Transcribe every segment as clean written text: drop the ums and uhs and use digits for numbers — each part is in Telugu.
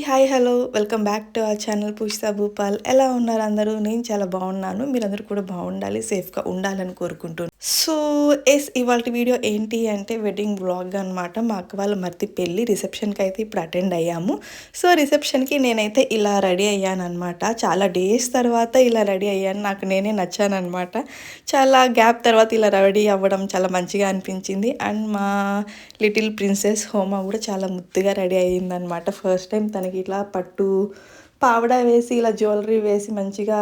Hi hello welcome back to our channel Poojitha Bhupal. ఎలా ఉన్నారు అందరూ? నేను చాలా బాగున్నాను. మీరందరూ కూడా బాగుండాలి, సేఫ్గా ఉండాలని కోరుకుంటున్నాను. సో ఇవాళ వీడియో ఏంటి అంటే వెడ్డింగ్ వ్లాగ్ అనమాట. మా అక్క వాళ్ళ మరిది పెళ్ళి రిసెప్షన్కి అయితే ఇప్పుడు అటెండ్ అయ్యాము. సో రిసెప్షన్కి నేనైతే ఇలా రెడీ అయ్యాను అనమాట. చాలా డేస్ తర్వాత ఇలా రెడీ అయ్యాను, నాకు నేనే నచ్చాను అనమాట. చాలా గ్యాప్ తర్వాత ఇలా రెడీ అవ్వడం చాలా మంచిగా అనిపించింది. అండ్ మా లిటిల్ ప్రిన్సెస్ హోమ కూడా చాలా ముద్దుగా రెడీ అయ్యిందనమాట. ఫస్ట్ టైం తనకి ఇట్లా పట్టు పావడా వేసి ఇలా జ్యువెలరీ వేసి మంచిగా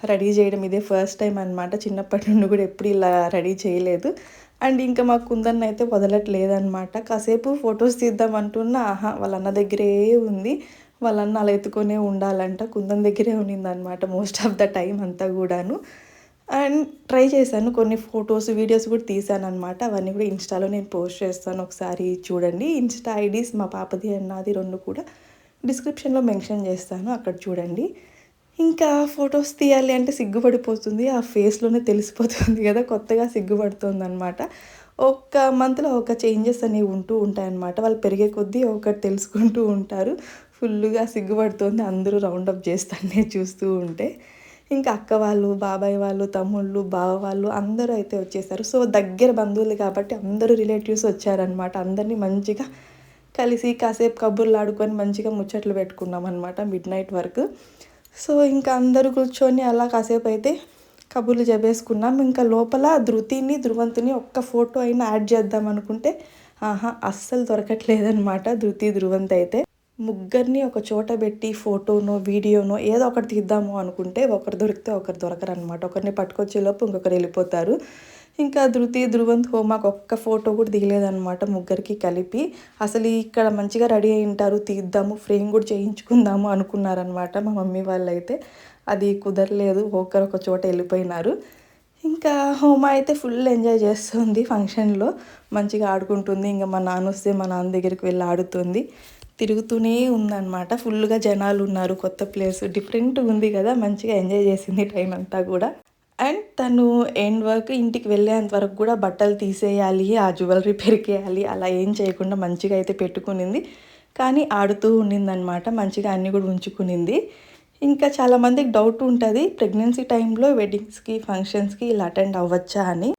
రెడీ చేయడం ఇదే ఫస్ట్ టైం అనమాట. చిన్నప్పటి నుండి కూడా ఎప్పుడు ఇలా రెడీ చేయలేదు. అండ్ ఇంకా మా కుందన్ అయితే వదలట్లేదనమాట. కాసేపు ఫొటోస్ తీద్దాం అంటున్నా, వాళ్ళ అన్న దగ్గరే ఉంది. వాళ్ళ అన్న అలా ఎత్తుకొనే ఉండాలంట. కుందన్ దగ్గరే ఉన్నిందనమాట మోస్ట్ ఆఫ్ ద టైం అంతా కూడాను. అండ్ ట్రై చేశాను, కొన్ని ఫొటోస్ వీడియోస్ కూడా తీసాను అనమాట. అవన్నీ కూడా ఇన్స్టాలో నేను పోస్ట్ చేస్తాను, ఒకసారి చూడండి. ఇన్స్టా ఐడీస్ మా పాపది అండ్ నాది రెండు కూడా డిస్క్రిప్షన్లో మెన్షన్ చేస్తాను, అక్కడ చూడండి. ఇంకా ఫొటోస్ తీయాలి అంటే సిగ్గుపడిపోతుంది, ఆ ఫేస్లోనే తెలిసిపోతుంది కదా, కొత్తగా సిగ్గుపడుతుంది అనమాట. ఒక మంత్లో ఒక చేంజెస్ అనేవి ఉంటూ ఉంటాయన్నమాట. వాళ్ళు పెరిగే కొద్దీ ఒకటి తెలుసుకుంటూ ఉంటారు. ఫుల్గా సిగ్గుపడుతుంది అందరూ రౌండప్ చేస్తానే చూస్తూ ఉంటే. ఇంకా అక్క వాళ్ళు, బాబాయ్ వాళ్ళు, తమ్ముళ్ళు, బావ వాళ్ళు అందరూ అయితే వచ్చేసారు. సో దగ్గర బంధువులు కాబట్టి అందరూ రిలేటివ్స్ వచ్చారనమాట. అందరినీ మంచిగా కలిసి కాసేపు కబుర్లు ఆడుకొని మంచిగా ముచ్చట్లు పెట్టుకున్నాం అనమాట మిడ్ నైట్ వరకు. సో ఇంకా అందరూ కూర్చొని అలా కాసేపు అయితే కబుర్లు చెప్పేసుకున్నాం. ఇంకా లోపల ధృతిని ధృవంతిని ఒక్క ఫోటో అయినా యాడ్ చేద్దాం అనుకుంటే అస్సలు దొరకట్లేదనమాట. ధృతి ధృవంతి అయితే ముగ్గురిని ఒక చోట పెట్టి ఫోటోనో వీడియోనో ఏదో ఒకటి తీద్దాము అనుకుంటే ఒకరు దొరికితే ఒకరు దొరకరు అనమాట. ఒకరిని పట్టుకొచ్చేలోపు ఇంకొకరు వెళ్ళిపోతారు. ఇంకా ధృతి ధృవంత్ హోమాకు ఒక్క ఫోటో కూడా దిగలేదనమాట ముగ్గురికి కలిపి. అసలు ఇక్కడ మంచిగా రెడీ అయి ఉంటారు, తీద్దాము ఫ్రేమ్ కూడా చేయించుకుందాము అనుకున్నారనమాట మా మమ్మీ వాళ్ళు అయితే. అది కుదరలేదు, ఒకరు ఒక చోట వెళ్ళిపోయినారు. ఇంకా హోమ అయితే ఫుల్ ఎంజాయ్ చేస్తుంది ఫంక్షన్లో, మంచిగా ఆడుకుంటుంది. ఇంకా మా నాన్న వస్తే మా నాన్న దగ్గరికి వెళ్ళి ఆడుతుంది, తిరుగుతూనే ఉందన్నమాట. ఫుల్గా జనాలు ఉన్నారు, కొత్త ప్లేస్ డిఫరెంట్ ఉంది కదా, మంచిగా ఎంజాయ్ చేసింది టైం అంతా కూడా. అండ్ తను ఎండ్ వరకు ఇంటికి వెళ్ళేంత వరకు కూడా బట్టలు తీసేయాలి, ఆ జ్యువెలరీ పెరికేయాలి అలా ఏం చేయకుండా మంచిగా అయితే పెట్టుకునింది. కానీ ఆడుతూ ఉండిందనమాట, మంచిగా అన్నీ కూడా ఉంచుకునింది. ఇంకా చాలామందికి డౌట్ ఉంటుంది ప్రెగ్నెన్సీ టైంలో వెడ్డింగ్స్కి ఫంక్షన్స్కి ఇలా అటెండ్ అవ్వచ్చా అని.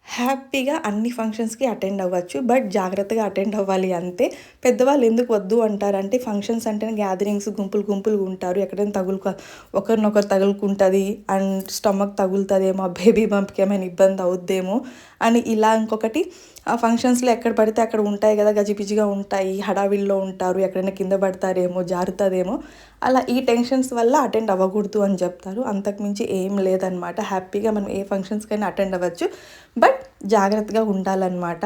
హ్యాపీగా అన్ని ఫంక్షన్స్కి అటెండ్ అవ్వచ్చు, బట్ జాగ్రత్తగా అటెండ్ అవ్వాలి అంతే. పెద్దవాళ్ళు ఎందుకు వద్దు అంటారంటే ఫంక్షన్స్ అంటేనే గ్యాదరింగ్స్, గుంపులు గుంపులు ఉంటారు, ఎక్కడైనా ఒకరినొకరు తగులుకుంటుంది అండ్ స్టమక్ తగులుతుందేమో, బేబీ బంప్కి ఏమైనా ఇబ్బంది అవుద్దేమో అని. ఇలా ఇంకొకటి ఆ ఫంక్షన్స్లో ఎక్కడ పడితే అక్కడ ఉంటాయి కదా, గజిబిజిగా ఉంటాయి, హడావిల్లో ఉంటారు, ఎక్కడైనా కింద పడతారేమో, జారుతుందేమో, అలా ఈ టెన్షన్స్ వల్ల అటెండ్ అవ్వకూడదు అని చెప్తారు. అంతకుమించి ఏం లేదనమాట. హ్యాపీగా మనం ఏ ఫంక్షన్స్కైనా అటెండ్ అవ్వచ్చు, బట్ జాగ్రత్తగా ఉండాలన్నమాట.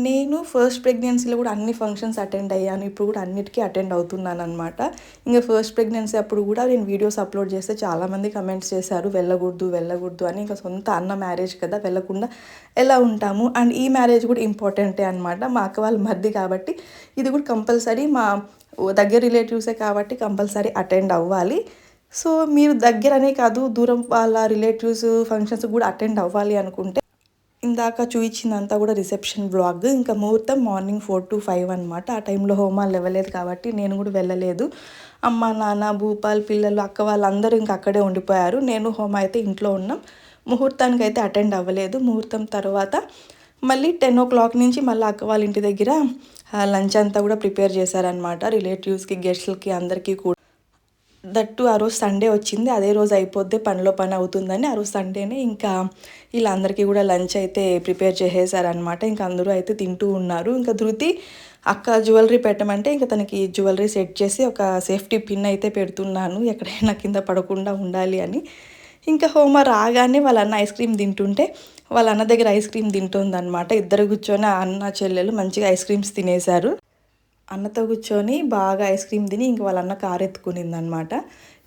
నేను ఫస్ట్ ప్రెగ్నెన్సీలో కూడా అన్ని ఫంక్షన్స్ అటెండ్ అయ్యాను, ఇప్పుడు కూడా అన్నిటికీ అటెండ్ అవుతున్నాను అనమాట. ఇంకా ఫస్ట్ ప్రెగ్నెన్సీ అప్పుడు కూడా నేను వీడియోస్ అప్లోడ్ చేస్తే చాలామంది కమెంట్స్ చేశారు వెళ్ళకూడదు వెళ్ళకూడదు అని. ఇంకా సొంత అన్న మ్యారేజ్ కదా, వెళ్ళకుండా ఎలా ఉంటాము. అండ్ ఈ మ్యారేజ్ కూడా ఇంపార్టెంటే అనమాట, మా అక్క వాళ్ళ మధ్య కాబట్టి ఇది కూడా కంపల్సరీ, మా దగ్గర రిలేటివ్సే కాబట్టి కంపల్సరీ అటెండ్ అవ్వాలి. సో మీరు దగ్గరనే కాదు, దూరం వాళ్ళ రిలేటివ్స్ ఫంక్షన్స్ కూడా అటెండ్ అవ్వాలి అనుకుంటే ఇందాక చూపించిందంతా కూడా రిసెప్షన్ బ్లాగ్. ఇంకా ముహూర్తం మార్నింగ్ 4 to 5 అనమాట. ఆ టైంలో హోమాలు లేవలేదు కాబట్టి నేను కూడా వెళ్ళలేదు. అమ్మ నాన్న భూపాల్ పిల్లలు అక్క వాళ్ళందరూ ఇంకా అక్కడే ఉండిపోయారు. నేను హోమ అయితే ఇంట్లో ఉన్నాం. ముహూర్తానికి అయితే అటెండ్ అవ్వలేదు. ముహూర్తం తర్వాత మళ్ళీ 10 o'clock నుంచి మళ్ళీ అక్క వాళ్ళ ఇంటి దగ్గర లంచ్ అంతా కూడా ప్రిపేర్ చేశారనమాట. రిలేటివ్స్కి, గెస్ట్లకి అందరికీ కూడా. దట్టు ఆ రోజు సండే వచ్చింది, అదే రోజు అయిపోద్ది, పనిలో పని అవుతుందని ఆ రోజు సండేనే ఇంకా ఇలా అందరికీ కూడా లంచ్ అయితే ప్రిపేర్ చేసేసారనమాట. ఇంకా అందరూ అయితే తింటూ ఉన్నారు. ఇంకా ధృతి అక్క జ్యువెలరీ పెట్టమంటే ఇంకా తనకి జ్యువెలరీ సెట్ చేసి ఒక సేఫ్టీ పిన్ అయితే పెడుతున్నాను, ఎక్కడైనా కింద పడకుండా ఉండాలి అని. ఇంకా హోమ రాగానే వాళ్ళ అన్న ఐస్ క్రీమ్ తింటుంటే వాళ్ళ అన్న దగ్గర ఐస్ క్రీమ్ తింటుందన్నమాట. ఇద్దరు కూర్చొని అన్న చెల్లెలు మంచిగా ఐస్ క్రీమ్స్ తినేశారు. అన్నతో కూర్చొని బాగా ఐస్ క్రీమ్ తిని ఇంక వాళ్ళ అన్న కారు ఎత్తుకునింది అనమాట.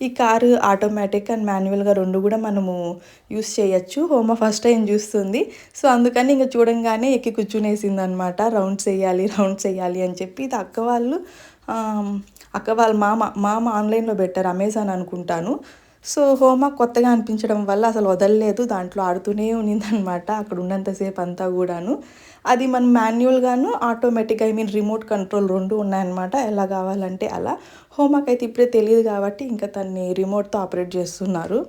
ఈ కారు ఆటోమేటిక్ అండ్ మాన్యువల్గా రెండు కూడా మనము యూస్ చేయొచ్చు. హోమ ఫస్ట్ టైం చూస్తుంది, సో అందుకని ఇంకా చూడంగానే ఎక్కి కూర్చునేసింది అనమాట. రౌండ్స్ వేయాలి అని చెప్పి. ఇది అక్క వాళ్ళ మామ ఆన్లైన్లో పెట్టారు, అమెజాన్ అనుకుంటాను. సో, హోంవర్క్ కొత్తగా అనిపించడం వల్ల అసలు వదలలేదు. దాంట్లో ఆడుతూనే ఉన్నిందనమాట అక్కడ ఉన్నంత సేపు అంతా గూడాను. అది మనం మాన్యువల్‌గాను, ఆటోమేటిక్‌గా రిమోట్ కంట్రోల్ 2 ఉన్నాయన్నమాట. ఎలా కావాలంటే అలా. హోంవర్క్ అయితే ఇప్పుడే తెలీదు కాబట్టి ఇంకా తనని రిమోట్‌తో ఆపరేట్ చేస్తున్నారు.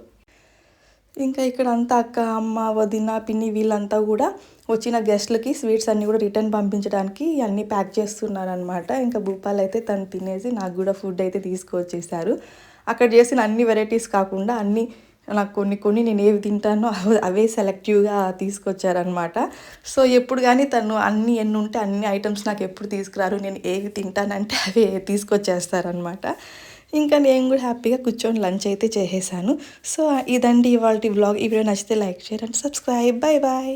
ఇంకా ఇక్కడ అంతా అక్క, అమ్మ, వదిన, పిన్ని వీళ్ళంతా గూడా వచ్చిన గెస్ట్‌లకి స్వీట్స్ అన్నీ గూడా రిటర్న్ పంపించడానికి అన్నీ ప్యాక్ చేస్తున్నారనమాట. ఇంకా భూపాల్ అయితే తను తినేసి నాకు గూడా ఫుడ్ అయితే తీసుకొచ్చేసారు. అక్కడ చేసిన అన్ని వెరైటీస్ కాకుండా అన్నీ నాకు కొన్ని నేనేవి తింటానో అవే సెలెక్టివ్‌గా తీసుకొచ్చారనమాట. సో, ఎప్పుడు గాని తను అన్నీ ఎన్నుంటే అన్ని ఐటెమ్స్ నాకెప్పుడు తీసుకురారు. నేను ఏవి తింటానంటే అవే తీసుకొచ్చేస్తారనమాట. ఇంకా నేను గూడా హ్యాపీగా కూర్చొని లంచ్ అయితే చేసేసాను. సో, ఇదండి ఇవాల్టి వ్లాగ్. ఈ వీడియో నచ్చితే like, share and subscribe. Bye bye.